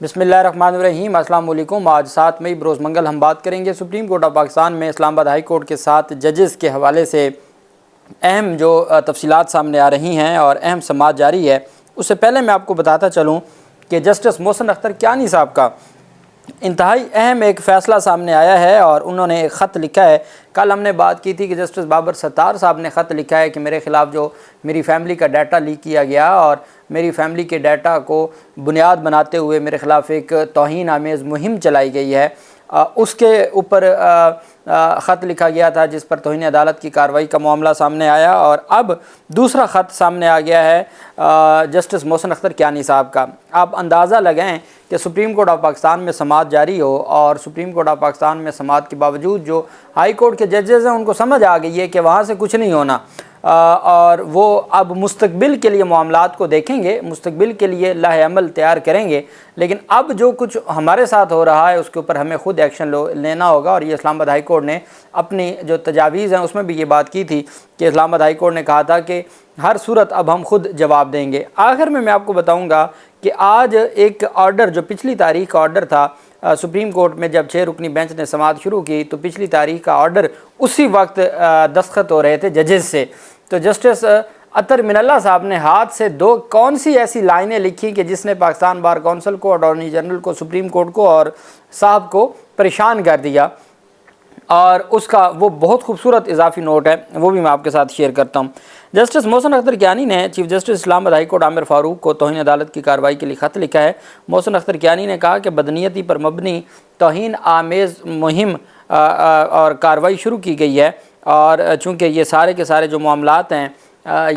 بسم اللہ الرحمن الرحیم۔ السلام علیکم۔ آج 7 مئی بروز منگل ہم بات کریں گے سپریم کورٹ آف پاکستان میں اسلام آباد ہائی کورٹ کے 7 ججز کے حوالے سے اہم جو تفصیلات سامنے آ رہی ہیں اور اہم سماعت جاری ہے۔ اس سے پہلے میں آپ کو بتاتا چلوں کہ جسٹس محسن اختر کیانی صاحب کا انتہائی اہم ایک فیصلہ سامنے آیا ہے اور انہوں نے ایک خط لکھا ہے۔ کل ہم نے بات کی تھی کہ جسٹس بابر ستار صاحب نے خط لکھا ہے کہ میرے خلاف جو میری فیملی کا ڈیٹا لیک کیا گیا اور میری فیملی کے ڈیٹا کو بنیاد بناتے ہوئے میرے خلاف ایک توہین آمیز مہم چلائی گئی ہے، اس کے اوپر خط لکھا گیا تھا جس پر توہین عدالت کی کارروائی کا معاملہ سامنے آیا، اور اب دوسرا خط سامنے آ گیا ہے جسٹس محسن اختر کیانی صاحب کا۔ آپ اندازہ لگائیں کہ سپریم کورٹ آف پاکستان میں سماعت جاری ہو اور سپریم کورٹ آف پاکستان میں سماعت کے باوجود جو ہائی کورٹ کے ججز ہیں ان کو سمجھ آ گئی ہے کہ وہاں سے کچھ نہیں ہونا، اور وہ اب مستقبل کے لیے معاملات کو دیکھیں گے، مستقبل کے لیے لاہ عمل تیار کریں گے، لیکن اب جو کچھ ہمارے ساتھ ہو رہا ہے اس کے اوپر ہمیں خود ایکشن لینا ہوگا۔ اور یہ اسلام آباد ہائی کورٹ نے اپنی جو تجاویز ہیں اس میں بھی یہ بات کی تھی کہ اسلام آباد ہائی کورٹ نے کہا تھا کہ ہر صورت اب ہم خود جواب دیں گے۔ آخر میں آپ کو بتاؤں گا کہ آج ایک آرڈر جو پچھلی تاریخ کا آرڈر تھا سپریم کورٹ میں جب 6 رکنی بینچ نے سماعت شروع کی تو پچھلی تاریخ کا آرڈر اسی وقت دستخط ہو رہے تھے ججز سے، تو جسٹس اطہر من اللہ صاحب نے ہاتھ سے کون سی ایسی لائنیں لکھی کہ جس نے پاکستان بار کونسل کو، اٹارنی جنرل کو، سپریم کورٹ کو اور صاحب کو پریشان کر دیا، اور اس کا وہ بہت خوبصورت اضافی نوٹ ہے، وہ بھی میں آپ کے ساتھ شیئر کرتا ہوں۔ جسٹس محسن اختر کیانی نے چیف جسٹس اسلام آباد ہائی کورٹ عامر فاروق کو توہین عدالت کی کارروائی کے لیے خط لکھا ہے۔ محسن اختر کیانی نے کہا کہ بدنیتی پر مبنی توہین آمیز مہم اور کارروائی شروع کی گئی ہے، اور چونکہ یہ سارے کے سارے جو معاملات ہیں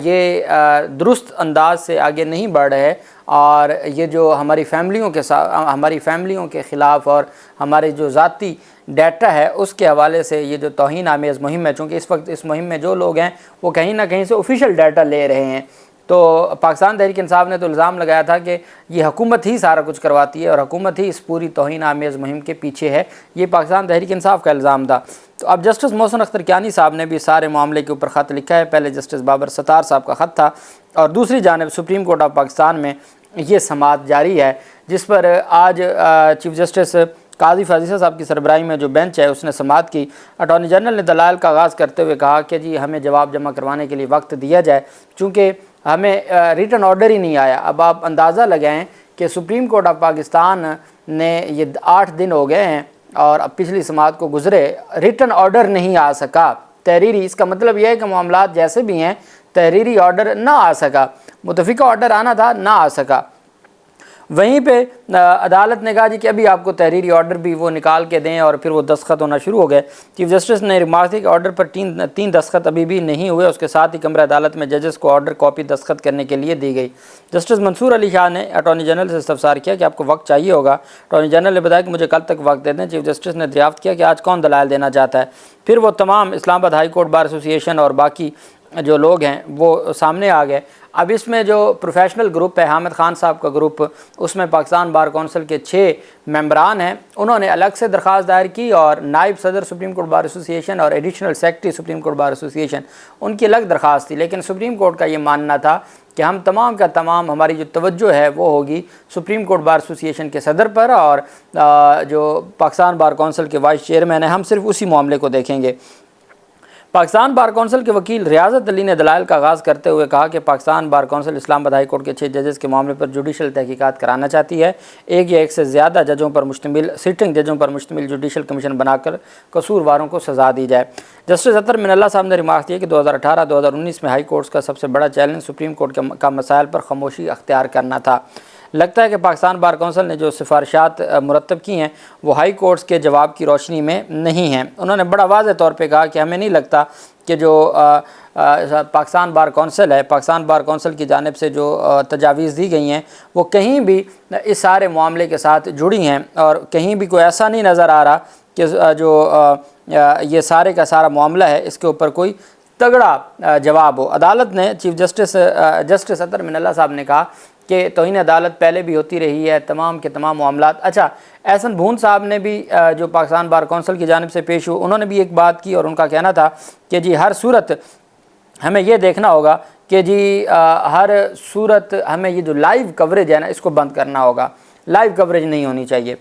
یہ درست انداز سے آگے نہیں بڑھ رہے، اور یہ جو ہماری فیملیوں کے خلاف اور ہمارے جو ذاتی ڈیٹا ہے اس کے حوالے سے یہ جو توہین آمیز مہم ہے، چونکہ اس وقت اس مہم میں جو لوگ ہیں وہ کہیں نہ کہیں سے آفیشیل ڈیٹا لے رہے ہیں، تو پاکستان تحریک انصاف نے تو الزام لگایا تھا کہ یہ حکومت ہی سارا کچھ کرواتی ہے اور حکومت ہی اس پوری توہین آمیز مہم کے پیچھے ہے، یہ پاکستان تحریک انصاف کا الزام تھا۔ تو اب جسٹس محسن اختر کیانی صاحب نے بھی سارے معاملے کے اوپر خط لکھا ہے۔ پہلے جسٹس بابر ستار صاحب کا خط تھا، اور دوسری جانب سپریم کورٹ آف پاکستان میں یہ سماعت جاری ہے جس پر آج چیف جسٹس قاضی فاضل صاحب کی سربراہی میں جو بینچ ہے اس نے سماعت کی۔ اٹارنی جنرل نے دلائل کا آغاز کرتے ہوئے کہا کہ جی ہمیں جواب جمع کروانے کے لیے وقت دیا جائے، چونکہ ہمیں ریٹن آرڈر ہی نہیں آیا۔ اب آپ اندازہ لگائیں کہ سپریم کورٹ آف پاکستان نے یہ 8 دن ہو گئے ہیں اور اب پچھلی سماعت کو گزرے، ریٹن آرڈر نہیں آ سکا تحریری۔ اس کا مطلب یہ ہے کہ معاملات جیسے بھی ہیں تحریری آرڈر نہ آ سکا، متفقہ آرڈر آنا تھا نہ آ سکا۔ وہیں پہ عدالت نے کہا جی کہ ابھی آپ کو تحریری آرڈر بھی وہ نکال کے دیں، اور پھر وہ دستخط ہونا شروع ہو گئے۔ چیف جسٹس نے ریمارک دی کہ آرڈر پر 3 دستخط ابھی بھی نہیں ہوئے، اس کے ساتھ ہی کمرہ عدالت میں ججز کو آرڈر کاپی دستخط کرنے کے لیے دی گئی۔ جسٹس منصور علی شاہ نے اٹارنی جنرل سے استفسار کیا کہ آپ کو وقت چاہیے ہوگا۔ اٹارنی جنرل نے بتایا کہ مجھے کل تک وقت دے دیں۔ چیف جسٹس نے دریافت کیا کہ آج کون دلائل دینا چاہتا ہے، پھر وہ تمام اسلام آباد ہائی کورٹ بار ایسوسی ایشن اور باقی جو لوگ ہیں وہ سامنے آ گئے۔ اب اس میں جو پروفیشنل گروپ ہے حامد خان صاحب کا گروپ، اس میں پاکستان بار کونسل کے 6 ممبران ہیں، انہوں نے الگ سے درخواست دائر کی، اور نائب صدر سپریم کورٹ بار ایسوسی ایشن اور additional secretary supreme court bar ایسوسی ایشن ان کی الگ درخواست تھی، لیکن سپریم کورٹ کا یہ ماننا تھا کہ ہم تمام کا تمام ہماری جو توجہ ہے وہ ہوگی سپریم کورٹ بار ایسوسی ایشن کے صدر پر، اور جو پاکستان بار کونسل کے وائس چیئرمین ہیں ہم صرف اسی معاملے کو دیکھیں گے۔ پاکستان بار کونسل کے وکیل ریاضت علی نے دلائل کا آغاز کرتے ہوئے کہا کہ پاکستان بار کونسل اسلام آباد ہائی کورٹ کے 6 ججز کے معاملے پر جوڈیشل تحقیقات کرانا چاہتی ہے، ایک یا ایک سے زیادہ ججوں پر مشتمل سٹنگ ججوں پر مشتمل جوڈیشل کمیشن بنا کر قصورواروں کو سزا دی جائے۔ جسٹس اطہر من اللہ صاحب نے ریمارک کیا کہ 2018-2019 میں ہائی کورٹس کا سب سے بڑا چیلنج سپریم کورٹ کا مسائل پر خاموشی اختیار کرنا تھا۔ لگتا ہے کہ پاکستان بار کونسل نے جو سفارشات مرتب کی ہیں وہ ہائی کورٹس کے جواب کی روشنی میں نہیں ہیں۔ انہوں نے بڑا واضح طور پہ کہا کہ ہمیں نہیں لگتا کہ جو پاکستان بار کونسل ہے، پاکستان بار کونسل کی جانب سے جو تجاویز دی گئی ہیں وہ کہیں بھی اس سارے معاملے کے ساتھ جڑی ہیں، اور کہیں بھی کوئی ایسا نہیں نظر آ رہا کہ جو یہ سارے کا سارا معاملہ ہے اس کے اوپر کوئی تگڑا جواب ہو۔ عدالت نے چیف جسٹس اطہر من اللہ صاحب نے کہا کہ توہین عدالت پہلے بھی ہوتی رہی ہے، تمام کے تمام معاملات۔ اچھا، احسن بھون صاحب نے بھی جو پاکستان بار کونسل کی جانب سے پیش ہوئے، انہوں نے بھی ایک بات کی، اور ان کا کہنا تھا کہ جی ہر صورت ہمیں یہ دیکھنا ہوگا کہ جی ہر صورت ہمیں یہ جو لائیو کوریج ہے نا اس کو بند کرنا ہوگا۔ لائیو کوریج نہیں ہونی چاہیے۔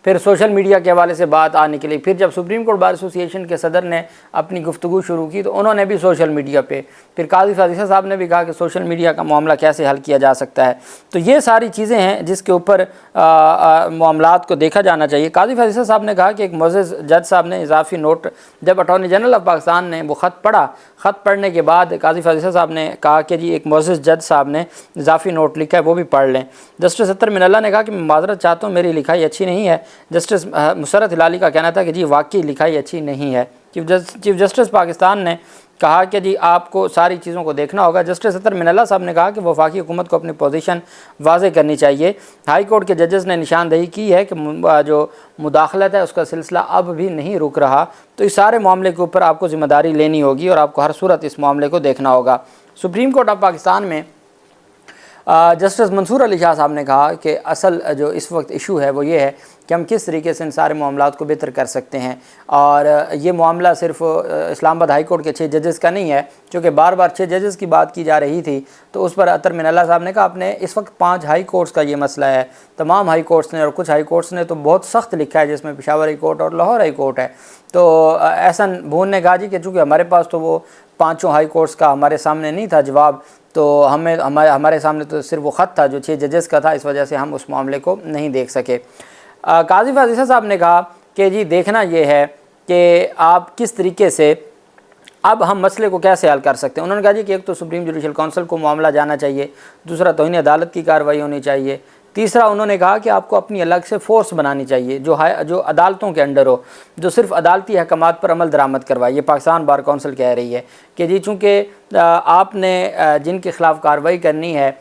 پھر سوشل میڈیا کے حوالے سے بات آنے کے لیے پھر جب سپریم کورٹ بار ایسوسی ایشن کے صدر نے اپنی گفتگو شروع کی تو انہوں نے بھی سوشل میڈیا پہ، پھر قاضی فاضل صاحب نے بھی کہا کہ سوشل میڈیا کا معاملہ کیسے حل کیا جا سکتا ہے۔ تو یہ ساری چیزیں ہیں جس کے اوپر معاملات کو دیکھا جانا چاہیے۔ قاضی فاضل صاحب نے کہا کہ ایک معزز جج صاحب نے اضافی نوٹ، جب اٹارنی جنرل آف پاکستان نے وہ خط پڑھا، خط پڑھنے کے بعد قاضی فاضل صاحب نے کہا کہ جی ایک معزز جج صاحب نے اضافی نوٹ لکھا ہے وہ بھی پڑھ لیں۔ جسٹس اطہر من اللہ نے کہا کہ میں معذرت چاہتا ہوں، میری لکھائی اچھی نہیں ہے۔ جسٹس مسرت ہلالی کا کہنا تھا کہ جی واقعی لکھائی اچھی نہیں ہے۔ چیف جسٹس پاکستان نے کہا کہ جی آپ کو ساری چیزوں کو دیکھنا ہوگا۔ جسٹس اطہر من اللہ صاحب نے کہا کہ وفاقی حکومت کو اپنی پوزیشن واضح کرنی چاہیے۔ ہائی کورٹ کے ججز نے نشاندہی کی ہے کہ جو مداخلت ہے اس کا سلسلہ اب بھی نہیں رک رہا، تو اس سارے معاملے کے اوپر آپ کو ذمہ داری لینی ہوگی اور آپ کو ہر صورت اس معاملے کو دیکھنا ہوگا۔ سپریم کورٹ آف پاکستان میں جسٹس منصور علی شاہ صاحب نے کہا کہ اصل جو اس وقت ایشو ہے وہ یہ ہے کہ ہم کس طریقے سے ان سارے معاملات کو بہتر کر سکتے ہیں، اور یہ معاملہ صرف اسلام آباد ہائی کورٹ کے 6 ججز کا نہیں ہے، چونکہ بار بار 6 ججز کی بات کی جا رہی تھی تو اس پر اطہر من اللہ صاحب نے کہا آپ نے اس وقت 5 ہائی کورٹس کا یہ مسئلہ ہے، تمام ہائی کورٹس نے اور کچھ ہائی کورٹس نے تو بہت سخت لکھا ہے، جس میں پشاور ہائی کورٹ اور لاہور ہائی کورٹ ہے۔ تو احسن بھون نے کہا جی کہ چونکہ ہمارے پاس تو وہ 5 ہائی کورٹس کا ہمارے سامنے نہیں تھا جواب، تو ہمارے سامنے تو صرف وہ خط تھا جو 6 ججز کا تھا، اس وجہ سے ہم اس معاملے کو نہیں دیکھ سکے۔ قاضی فاضل صاحب نے کہا کہ جی دیکھنا یہ ہے کہ آپ کس طریقے سے اب ہم مسئلے کو کیسے حل کر سکتے ہیں۔ انہوں نے کہا جی کہ ایک تو سپریم جوڈیشل کونسل کو معاملہ جانا چاہیے، دوسرا توہین عدالت کی کارروائی ہونی چاہیے، تیسرا انہوں نے کہا کہ آپ کو اپنی الگ سے فورس بنانی چاہیے جو عدالتوں کے انڈر ہو، جو صرف عدالتی احکامات پر عمل درآمد کروائے۔ یہ پاکستان بار کونسل کہہ رہی ہے کہ جی چونکہ آپ نے جن کے خلاف کارروائی کرنی ہے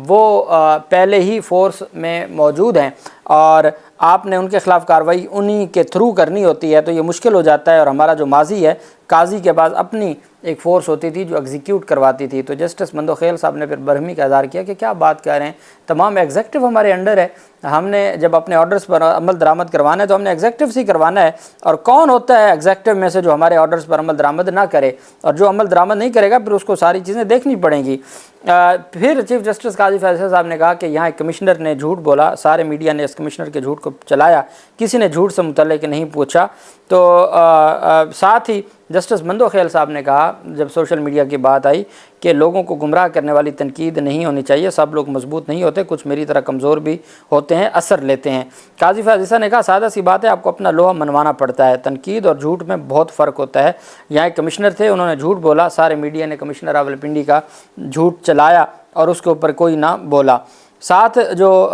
وہ پہلے ہی فورس میں موجود ہیں اور آپ نے ان کے خلاف کارروائی انہی کے تھرو کرنی ہوتی ہے، تو یہ مشکل ہو جاتا ہے۔ اور ہمارا جو ماضی ہے، قاضی کے پاس اپنی ایک فورس ہوتی تھی جو ایگزیکیوٹ کرواتی تھی۔ تو جسٹس مندوخیل صاحب نے پھر برہمی کا اظہار کیا کہ کیا بات کر رہے ہیں، تمام ایگزیکٹو ہمارے انڈر ہے، ہم نے جب اپنے آرڈرز پر عمل درآمد کروانا ہے تو ہم نے ایگزیکٹو سے کروانا ہے، اور کون ہوتا ہے ایگزیکٹو میں سے جو ہمارے آرڈرز پر عمل درآمد نہ کرے، اور جو عمل درآمد نہیں کرے گا پھر اس کو ساری چیزیں دیکھنی پڑیں گی۔ پھر چیف جسٹس قاضی فیصل صاحب نے کہا کہ یہاں ایک کمشنر نے جھوٹ بولا، سارے میڈیا نے اس کمشنر کے جھوٹ کو چلایا، کسی نے جھوٹ سے متعلق نہیں پوچھا۔ تو ساتھ ہی جسٹس مندوخیل صاحب نے کہا جب سوشل میڈیا کی بات آئی کہ لوگوں کو گمراہ کرنے والی تنقید نہیں ہونی چاہیے، سب لوگ مضبوط نہیں ہوتے، کچھ میری طرح کمزور بھی ہوتے ہیں، اثر لیتے ہیں۔ قاضی فاضل صاحب نے کہا سادہ سی بات ہے، آپ کو اپنا لوہا منوانا پڑتا ہے، تنقید اور جھوٹ میں بہت فرق ہوتا ہے۔ یہاں ایک کمشنر تھے، انہوں نے جھوٹ بولا، سارے میڈیا نے کمشنر راولپنڈی کا جھوٹ چلایا اور اس کے اوپر کوئی نہ بولا۔ ساتھ جو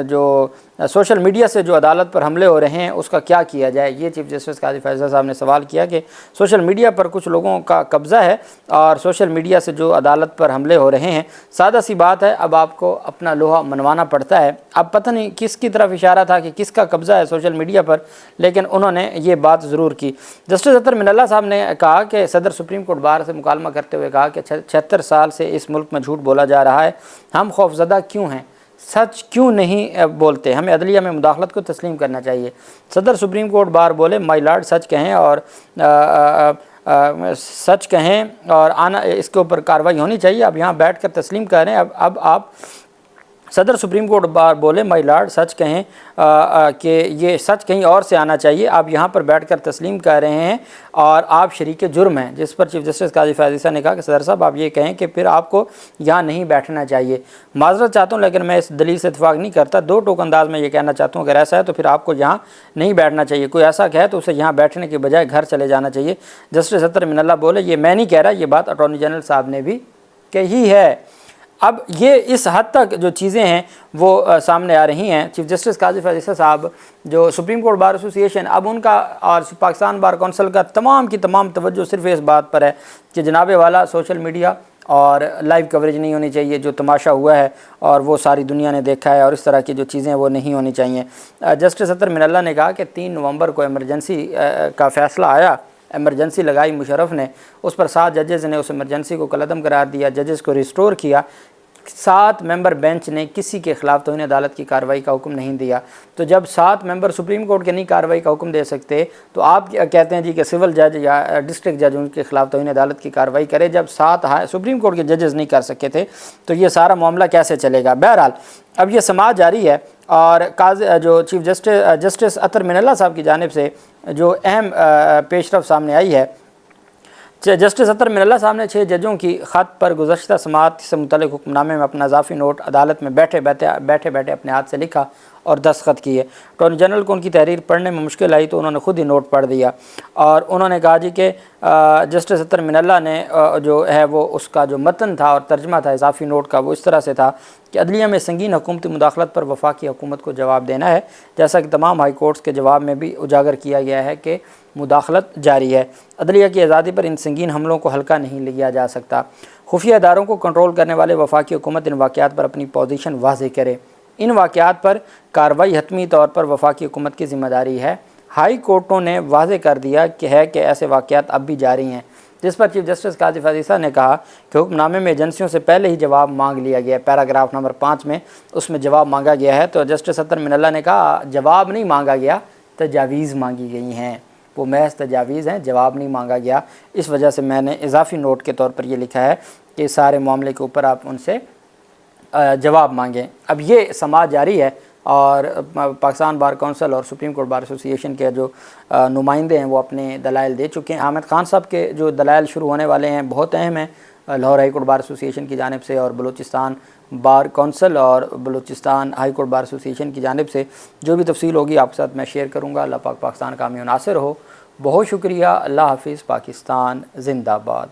جو سوشل میڈیا سے جو عدالت پر حملے ہو رہے ہیں اس کا کیا کیا جائے، یہ چیف جسٹس قاضی فیصل صاحب نے سوال کیا کہ سوشل میڈیا پر کچھ لوگوں کا قبضہ ہے اور سوشل میڈیا سے جو عدالت پر حملے ہو رہے ہیں، سادہ سی بات ہے، اب آپ کو اپنا لوہا منوانا پڑتا ہے۔ اب پتہ نہیں کس کی طرف اشارہ تھا کہ کس کا قبضہ ہے سوشل میڈیا پر، لیکن انہوں نے یہ بات ضرور کی۔ جسٹس اطہر من اللہ صاحب نے کہا کہ صدر سپریم کورٹ بار سے مکالمہ کرتے ہوئے کہا کہ 76 سال سے اس ملک میں جھوٹ بولا جا رہا ہے، ہم خوفزدہ کیوں ہیں، سچ کیوں نہیں بولتے، ہمیں عدلیہ میں مداخلت کو تسلیم کرنا چاہیے۔ صدر سپریم کورٹ بار بولے مائی لارڈ سچ کہیں اور سچ کہیں اور آنا اس کے اوپر کارروائی ہونی چاہیے، اب یہاں بیٹھ کر تسلیم کر رہے ہیں۔ اب آپ صدر سپریم کورٹ بار بولے مائی لارڈ سچ کہیں کہ یہ سچ کہیں اور سے آنا چاہیے، آپ یہاں پر بیٹھ کر تسلیم کر رہے ہیں اور آپ شریک جرم ہیں، جس پر چیف جسٹس قاضی فاضل صاحب نے کہا کہ صدر صاحب آپ یہ کہیں کہ پھر آپ کو یہاں نہیں بیٹھنا چاہیے۔ معذرت چاہتا ہوں لیکن میں اس دلیل سے اتفاق نہیں کرتا، 2 ٹوک انداز میں یہ کہنا چاہتا ہوں اگر ایسا ہے تو پھر آپ کو یہاں نہیں بیٹھنا چاہیے، کوئی ایسا کہے تو اسے یہاں بیٹھنے کے بجائے گھر چلے جانا چاہیے۔ جسٹس اطہر من اللہ بولے یہ میں نہیں کہہ رہا، یہ بات اٹارنی جنرل صاحب نے بھی کہی ہے۔ اب یہ اس حد تک جو چیزیں ہیں وہ سامنے آ رہی ہیں۔ چیف جسٹس قاضی فیصل صاحب جو سپریم کورٹ بار ایسوسی ایشن، اب ان کا اور پاکستان بار کونسل کا تمام کی تمام توجہ صرف اس بات پر ہے کہ جناب والا سوشل میڈیا اور لائیو کوریج نہیں ہونی چاہیے، جو تماشا ہوا ہے اور وہ ساری دنیا نے دیکھا ہے، اور اس طرح کی جو چیزیں وہ نہیں ہونی چاہیے۔ جسٹس اطہر من اللہ نے کہا کہ 3 نومبر کو ایمرجنسی کا فیصلہ آیا، ایمرجنسی لگائی مشرف نے، اس پر 7 ججز نے اس ایمرجنسی کو کالعدم قرار دیا، ججز کو ریسٹور کیا۔ 7 ممبر بینچ نے کسی کے خلاف توہین عدالت کی کارروائی کا حکم نہیں دیا۔ تو جب 7 ممبر سپریم کورٹ کے نہیں کارروائی کا حکم دے سکتے تو آپ کہتے ہیں جی کہ سول جج یا ڈسٹرکٹ جج ان کے خلاف توہین عدالت کی کارروائی کرے، جب 7 سپریم کورٹ کے ججز نہیں کر سکے تھے تو یہ سارا معاملہ کیسے چلے گا؟ بہرحال اب یہ سماعت جاری ہے، اور جو چیف جسٹس اطہر من اللہ صاحب کی جانب سے جو اہم پیش رفت سامنے آئی ہے، جسٹس اطہر من اللہ صاحب نے 6 ججوں کی خط پر گزشتہ سماعت سے متعلق حکم نامے میں اپنا اضافی نوٹ عدالت میں بیٹھے بیٹھے اپنے ہاتھ سے لکھا اور دستخط کیے۔ اٹارنی جنرل کو ان کی تحریر پڑھنے میں مشکل آئی تو انہوں نے خود ہی نوٹ پڑھ دیا، اور انہوں نے کہا جی کہ جسٹس اطہر من اللہ نے جو ہے وہ اس کا جو متن تھا اور ترجمہ تھا اضافی نوٹ کا، وہ اس طرح سے تھا کہ عدلیہ میں سنگین حکومتی مداخلت پر وفاقی حکومت کو جواب دینا ہے، جیسا کہ تمام ہائی کورٹس کے جواب میں بھی اجاگر کیا گیا ہے کہ مداخلت جاری ہے۔ عدلیہ کی آزادی پر ان سنگین حملوں کو ہلکا نہیں لیا جا سکتا۔ خفیہ اداروں کو کنٹرول کرنے والے وفاقی حکومت ان واقعات پر اپنی پوزیشن واضح کرے۔ ان واقعات پر کارروائی حتمی طور پر وفاقی حکومت کی ذمہ داری ہے۔ ہائی کورٹوں نے واضح کر دیا کہ ایسے واقعات اب بھی جاری ہیں، جس پر چیف جسٹس قاضی فیضی نے کہا کہ حکم نامے میں ایجنسیوں سے پہلے ہی جواب مانگ لیا گیا ہے۔ پیراگراف نمبر 5 میں اس میں جواب مانگا گیا ہے، تو جسٹس اطہر من اللہ نے کہا جواب نہیں مانگا گیا، تجاویز مانگی گئی ہیں، وہ محض تجاویز ہیں، جواب نہیں مانگا گیا۔ اس وجہ سے میں نے اضافی نوٹ کے طور پر یہ لکھا ہے کہ سارے معاملے کے اوپر آپ ان سے جواب مانگیں۔ اب یہ سماعت جاری ہے، اور پاکستان بار کونسل اور سپریم کورٹ بار ایسوسی ایشن کے جو نمائندے ہیں وہ اپنے دلائل دے چکے ہیں۔ حامد خان صاحب کے جو دلائل شروع ہونے والے ہیں بہت اہم ہیں، لاہور ہائی کورٹ بار ایسوسی ایشن کی جانب سے، اور بلوچستان بار کونسل اور بلوچستان ہائی کورٹ بار ایسوسی ایشن کی جانب سے جو بھی تفصیل ہوگی آپ کے ساتھ میں شیئر کروں گا۔ اللہ پاک پاکستان کامیاب ناصر ہو۔ بہت شکریہ۔ اللہ حافظ۔ پاکستان زندہ باد۔